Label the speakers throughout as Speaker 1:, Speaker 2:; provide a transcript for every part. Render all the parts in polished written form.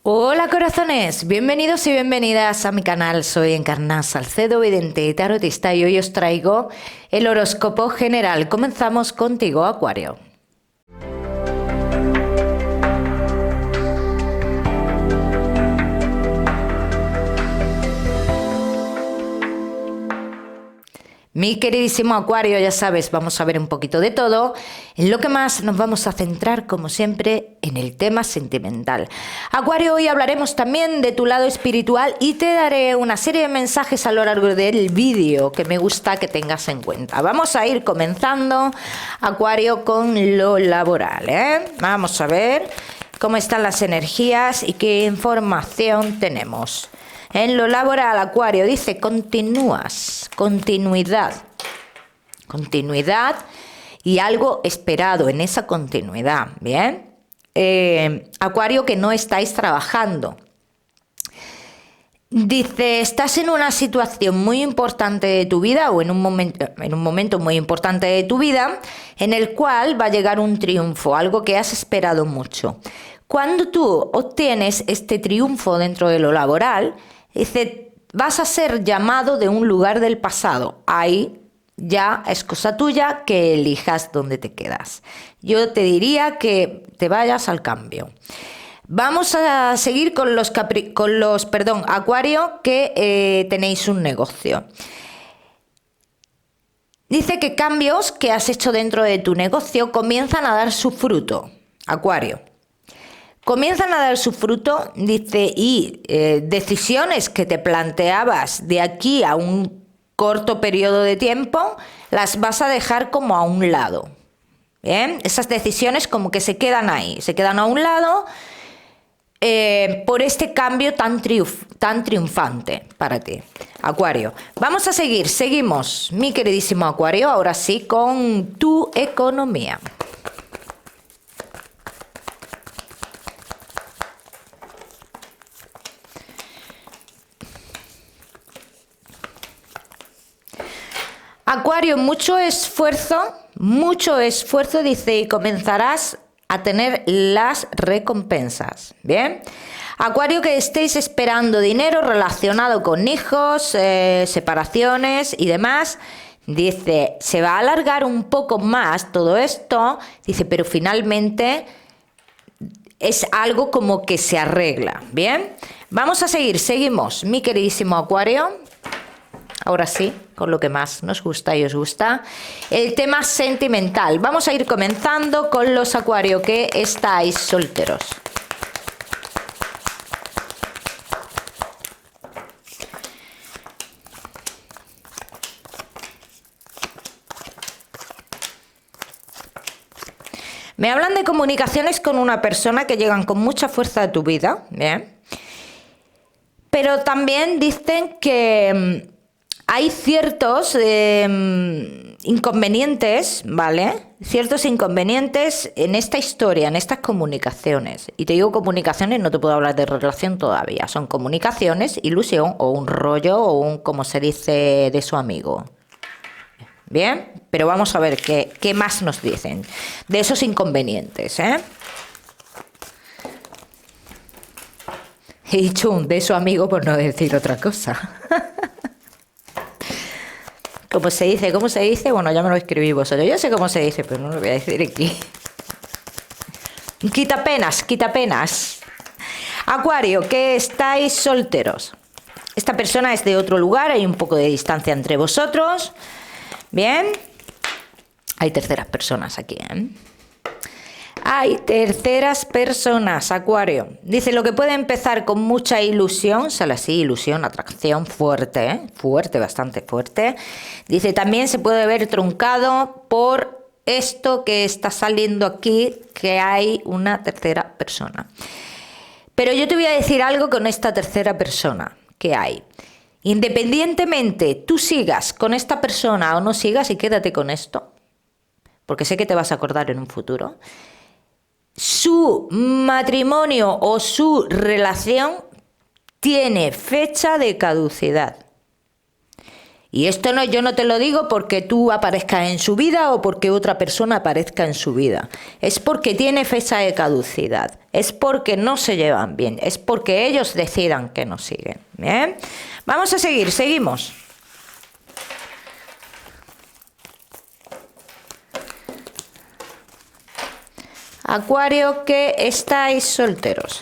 Speaker 1: Hola corazones, bienvenidos y bienvenidas a mi canal. Soy Encarna Salcedo, vidente y tarotista, y hoy os traigo el horóscopo general. Comenzamos contigo, Acuario. Mi queridísimo Acuario, ya sabes, vamos a ver un poquito de todo. En lo que más nos vamos a centrar, como siempre, en el tema sentimental. Acuario, hoy hablaremos también de tu lado espiritual y te daré una serie de mensajes a lo largo del vídeo que me gusta que tengas en cuenta. Vamos a ir comenzando, Acuario, con lo laboral, Vamos a ver cómo están las energías y qué información tenemos. En lo laboral, Acuario, dice continúas, continuidad y algo esperado en esa continuidad, ¿bien? Acuario, que no estáis trabajando. Dice, estás en una situación muy importante de tu vida o en un momento muy importante de tu vida en el cual va a llegar un triunfo, algo que has esperado mucho. Cuando tú obtienes este triunfo dentro de lo laboral, dice, vas a ser llamado de un lugar del pasado. Ahí ya es cosa tuya que elijas dónde te quedas. Yo te diría que te vayas al cambio. Vamos a seguir con los Acuario, que tenéis un negocio. Dice que cambios que has hecho dentro de tu negocio comienzan a dar su fruto, Acuario. Comienzan a dar su fruto, dice, y decisiones que te planteabas de aquí a un corto periodo de tiempo, las vas a dejar como a un lado. ¿Bien? Esas decisiones como que se quedan ahí, se quedan a un lado por este cambio tan triunfante para ti, Acuario. Vamos a seguimos, mi queridísimo Acuario, ahora sí, con tu economía. Acuario, mucho esfuerzo, dice, y comenzarás a tener las recompensas, ¿bien? Acuario, que estéis esperando dinero relacionado con hijos, separaciones y demás, dice, se va a alargar un poco más todo esto, dice, pero finalmente es algo como que se arregla, ¿bien? Vamos a seguimos, mi queridísimo Acuario. Ahora sí, con lo que más nos gusta y os gusta, el tema sentimental. Vamos a ir comenzando con los Acuario que estáis solteros. Me hablan de comunicaciones con una persona que llegan con mucha fuerza a tu vida, ¿bien? Pero también dicen que hay ciertos inconvenientes, ¿vale? Ciertos inconvenientes en esta historia, en estas comunicaciones. Y te digo comunicaciones, no te puedo hablar de relación todavía. Son comunicaciones, ilusión o un rollo o un, como se dice, de su amigo. Bien, pero vamos a ver qué más nos dicen de esos inconvenientes, ¿eh? He dicho un de su amigo por no decir otra cosa. ¿Cómo se dice? Bueno, ya me lo escribí vosotros. Yo sé cómo se dice, pero no lo voy a decir aquí. Quita penas. Acuario, que estáis solteros. Esta persona es de otro lugar, hay un poco de distancia entre vosotros. Bien. Hay terceras personas aquí, ¿eh? Hay terceras personas, Acuario. Dice, lo que puede empezar con mucha ilusión, sale así, ilusión, atracción fuerte, ¿eh? Fuerte, bastante fuerte. Dice, también se puede ver truncado por esto que está saliendo aquí, que hay una tercera persona. Pero yo te voy a decir algo con esta tercera persona que hay. Independientemente tú sigas con esta persona o no sigas, y quédate con esto, porque sé que te vas a acordar en un futuro, su matrimonio o su relación tiene fecha de caducidad. Y esto no, yo no te lo digo porque tú aparezcas en su vida o porque otra persona aparezca en su vida. Es porque tiene fecha de caducidad. Es porque no se llevan bien. Es porque ellos decidan que no siguen. Bien. Vamos a seguir. Seguimos. Acuario, que estáis solteros.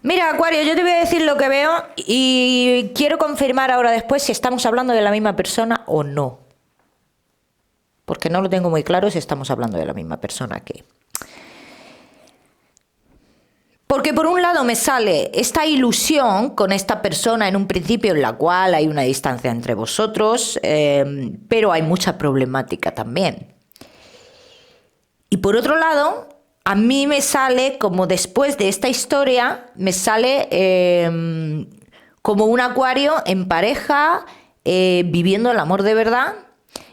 Speaker 1: Mira, Acuario, yo te voy a decir lo que veo y quiero confirmar ahora después si estamos hablando de la misma persona o no. Porque no lo tengo muy claro si estamos hablando de la misma persona aquí. Porque por un lado me sale esta ilusión con esta persona en un principio en la cual hay una distancia entre vosotros, pero hay mucha problemática también. Y por otro lado, a mí me sale como después de esta historia, me sale como un Acuario en pareja, viviendo el amor de verdad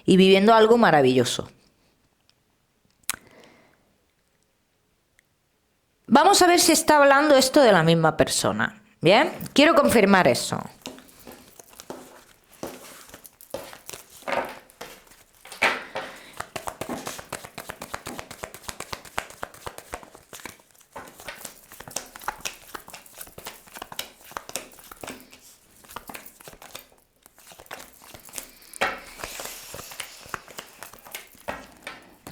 Speaker 1: y viviendo algo maravilloso. Vamos a ver si está hablando esto de la misma persona. Bien, quiero confirmar eso.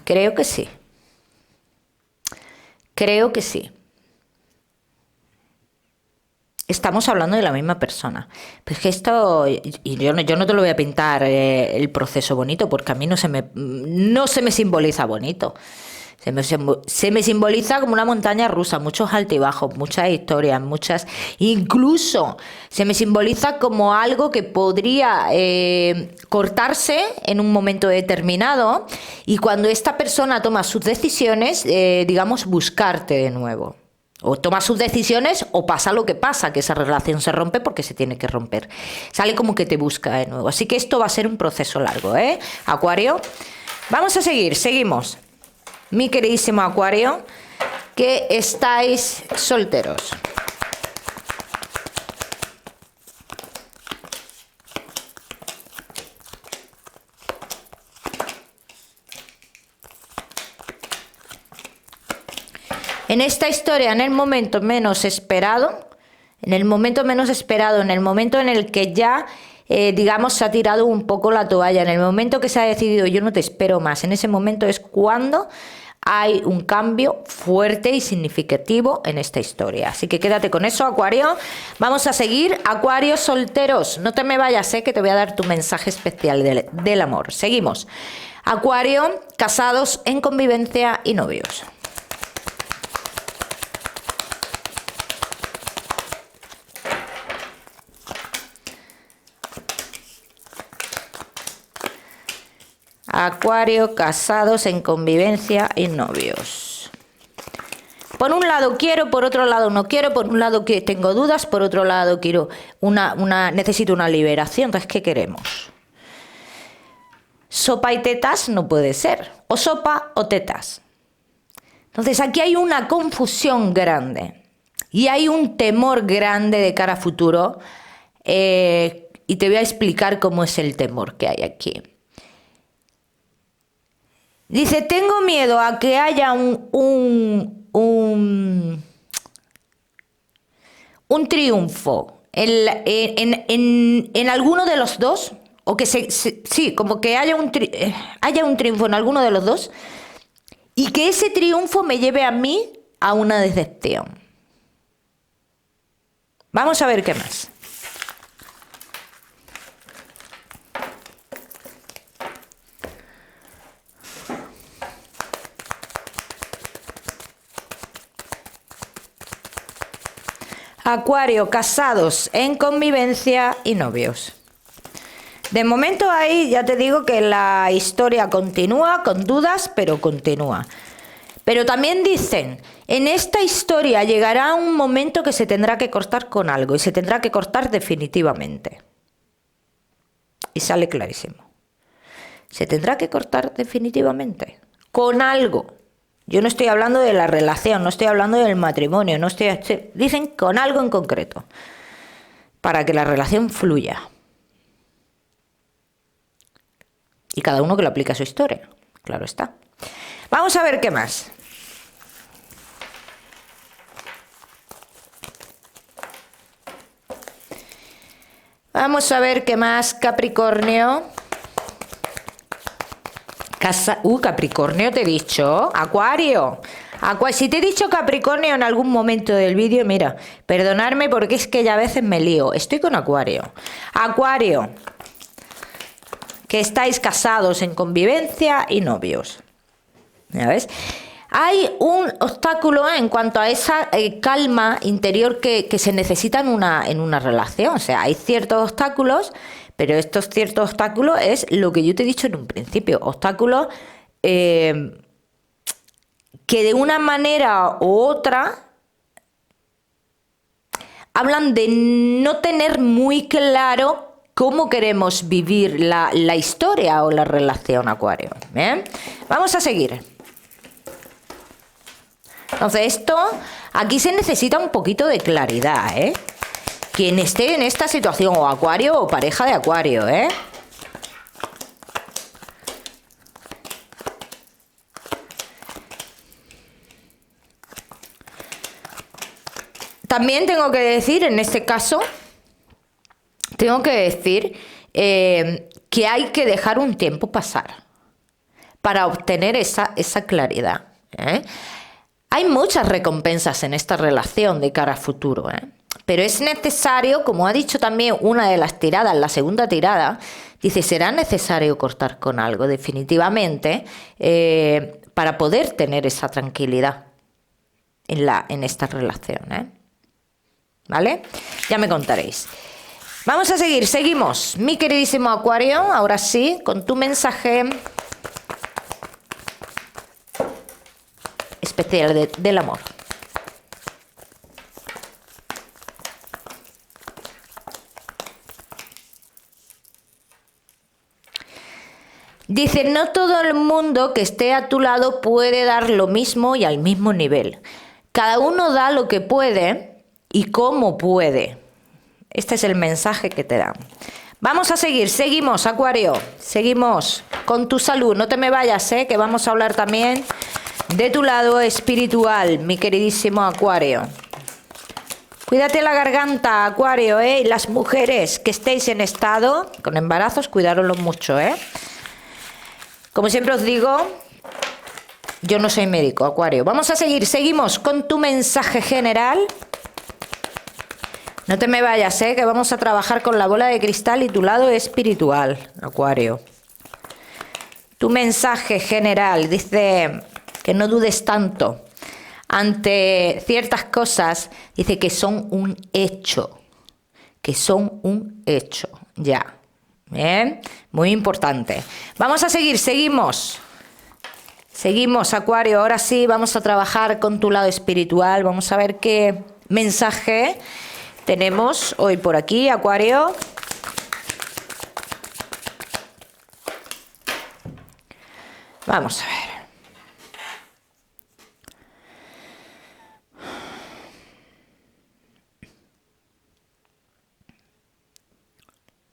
Speaker 1: Creo que sí. Creo que sí. Estamos hablando de la misma persona. Pero es que esto, y yo no te lo voy a pintar el proceso bonito, porque a mí no se me simboliza bonito. Se me simboliza como una montaña rusa, muchos altibajos, muchas historias, incluso se me simboliza como algo que podría cortarse en un momento determinado y cuando esta persona toma sus decisiones, digamos, buscarte de nuevo. O toma sus decisiones o pasa lo que pasa, que esa relación se rompe porque se tiene que romper. Sale como que te busca de nuevo. Así que esto va a ser un proceso largo, ¿eh? Acuario. Vamos a seguir, seguimos. Mi queridísimo Acuario, que estáis solteros. En esta historia, en el momento menos esperado, en el momento en el que ya, digamos, se ha tirado un poco la toalla, en el momento que se ha decidido yo no te espero más, en ese momento es cuando hay un cambio fuerte y significativo en esta historia. Así que quédate con eso, Acuario. Vamos a seguir. Acuarios solteros, no te me vayas, que te voy a dar tu mensaje especial del amor. Seguimos. Acuario, casados en convivencia y novios. Acuario, casados en convivencia y novios. Por un lado quiero, por otro lado no quiero, por un lado que tengo dudas, por otro lado quiero necesito una liberación. Entonces, ¿qué queremos? Sopa y tetas no puede ser. O sopa o tetas. Entonces, aquí hay una confusión grande. Y hay un temor grande de cara a futuro. Y te voy a explicar cómo es el temor que hay aquí. Dice, tengo miedo a que haya un triunfo en alguno de los dos, o que sí, como que haya un triunfo en alguno de los dos, y que ese triunfo me lleve a mí a una decepción. Vamos a ver qué más. Acuario, casados en convivencia y novios. De momento ahí ya te digo que la historia continúa con dudas, pero continúa. Pero también dicen, en esta historia llegará un momento que se tendrá que cortar con algo y se tendrá que cortar definitivamente. Y sale clarísimo. Se tendrá que cortar definitivamente. Con algo. Yo no estoy hablando de la relación, no estoy hablando del matrimonio, dicen con algo en concreto. Para que la relación fluya. Y cada uno que lo aplique a su historia. Claro está. Vamos a ver qué más. Vamos a ver qué más, Capricornio. Capricornio te he dicho. Acuario. Si te he dicho Capricornio en algún momento del vídeo, mira, perdonadme porque es que ya a veces me lío. Estoy con Acuario. Acuario. Que estáis casados en convivencia y novios. ¿Ya ves? Hay un obstáculo en cuanto a esa calma interior que se necesita en una relación. O sea, hay ciertos obstáculos, pero estos ciertos obstáculos es lo que yo te he dicho en un principio. Obstáculos que de una manera u otra hablan de no tener muy claro cómo queremos vivir la historia o la relación, Acuario. ¿Bien? Vamos a seguir. Entonces aquí se necesita un poquito de claridad, ¿eh? Quien esté en esta situación, o Acuario o pareja de Acuario, ¿eh? También tengo que decir, en este caso, que hay que dejar un tiempo pasar para obtener esa claridad, ¿eh? Hay muchas recompensas en esta relación de cara a futuro, ¿eh? Pero es necesario, como ha dicho también una de las tiradas, la segunda tirada, dice, será necesario cortar con algo definitivamente para poder tener esa tranquilidad en esta relación, ¿eh? ¿Vale? Ya me contaréis. Vamos a seguir, seguimos. Mi queridísimo Acuario, ahora sí, con tu mensaje especial del amor. Dice, no todo el mundo que esté a tu lado puede dar lo mismo y al mismo nivel. Cada uno da lo que puede y cómo puede. Este es el mensaje que te dan. Vamos a seguir, seguimos, Acuario. Seguimos con tu salud. No te me vayas, que vamos a hablar también de tu lado espiritual, mi queridísimo Acuario. Cuídate la garganta, Acuario, y las mujeres que estéis en estado con embarazos, cuidároslo mucho, Como siempre os digo, yo no soy médico, Acuario. Vamos a seguir, seguimos con tu mensaje general. No te me vayas, que vamos a trabajar con la bola de cristal y tu lado espiritual, Acuario. Tu mensaje general dice que no dudes tanto ante ciertas cosas, dice que son un hecho, ya. Bien, muy importante. Vamos a seguir, seguimos, Acuario. Ahora sí, vamos a trabajar con tu lado espiritual. Vamos a ver qué mensaje tenemos hoy por aquí, Acuario. Vamos a ver.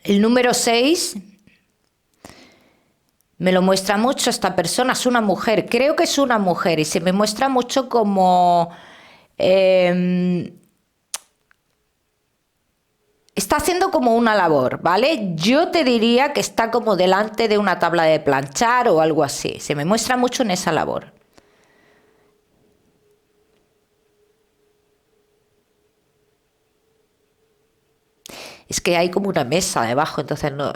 Speaker 1: El número 6 me lo muestra mucho esta persona, es una mujer, creo que es una mujer y se me muestra mucho como está haciendo como una labor, ¿vale? Yo te diría que está como delante de una tabla de planchar o algo así, se me muestra mucho en esa labor. Es que hay como una mesa debajo, entonces no...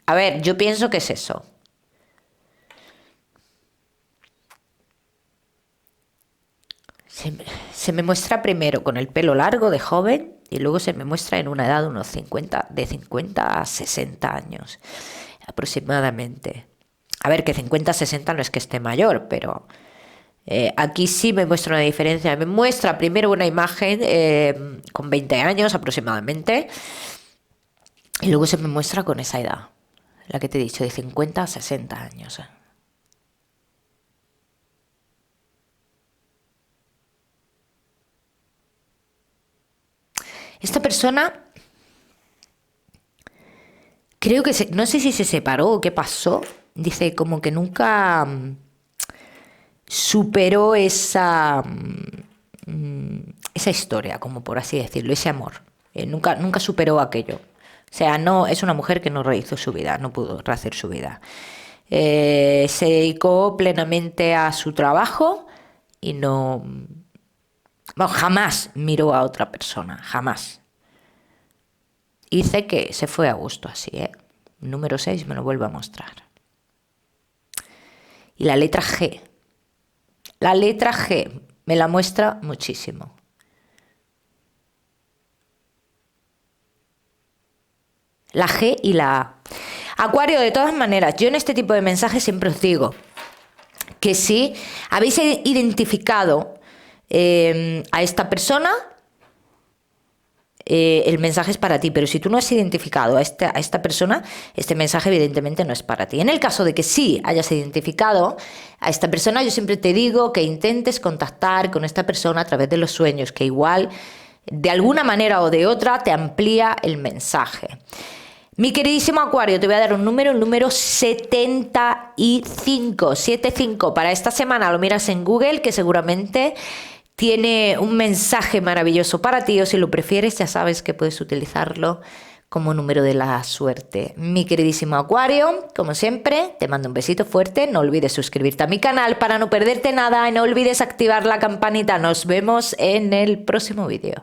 Speaker 1: A ver, yo pienso que es eso. Se me muestra primero con el pelo largo de joven y luego se me muestra en una edad de unos 50 a 60 años aproximadamente. A ver, que 50 a 60 no es que esté mayor, pero aquí sí me muestra una diferencia. Me muestra primero una imagen con 20 años aproximadamente Y luego se me muestra con esa edad, la que te he dicho, de 50 a 60 años. Esta persona, creo que, no sé si se separó o qué pasó, dice como que nunca superó esa historia, como por así decirlo, ese amor. Nunca superó aquello. O sea, no, es una mujer que no rehizo su vida, no pudo rehacer su vida. Se dedicó plenamente a su trabajo y no... Bueno, jamás miró a otra persona, jamás. Dice que se fue a gusto así, ¿eh? Número 6 me lo vuelve a mostrar. Y la letra G. La letra G me la muestra muchísimo. La G y la A. Acuario, de todas maneras, yo en este tipo de mensajes siempre os digo que si habéis identificado a esta persona, el mensaje es para ti, pero si tú no has identificado a esta persona, este mensaje evidentemente no es para ti. En el caso de que sí hayas identificado a esta persona, yo siempre te digo que intentes contactar con esta persona a través de los sueños, que igual de alguna manera o de otra te amplía el mensaje. Mi queridísimo Acuario, te voy a dar un número, el número 75, 75. Para esta semana lo miras en Google, que seguramente tiene un mensaje maravilloso para ti, o si lo prefieres, ya sabes que puedes utilizarlo como número de la suerte. Mi queridísimo Acuario, como siempre, te mando un besito fuerte. No olvides suscribirte a mi canal para no perderte nada y no olvides activar la campanita. Nos vemos en el próximo vídeo.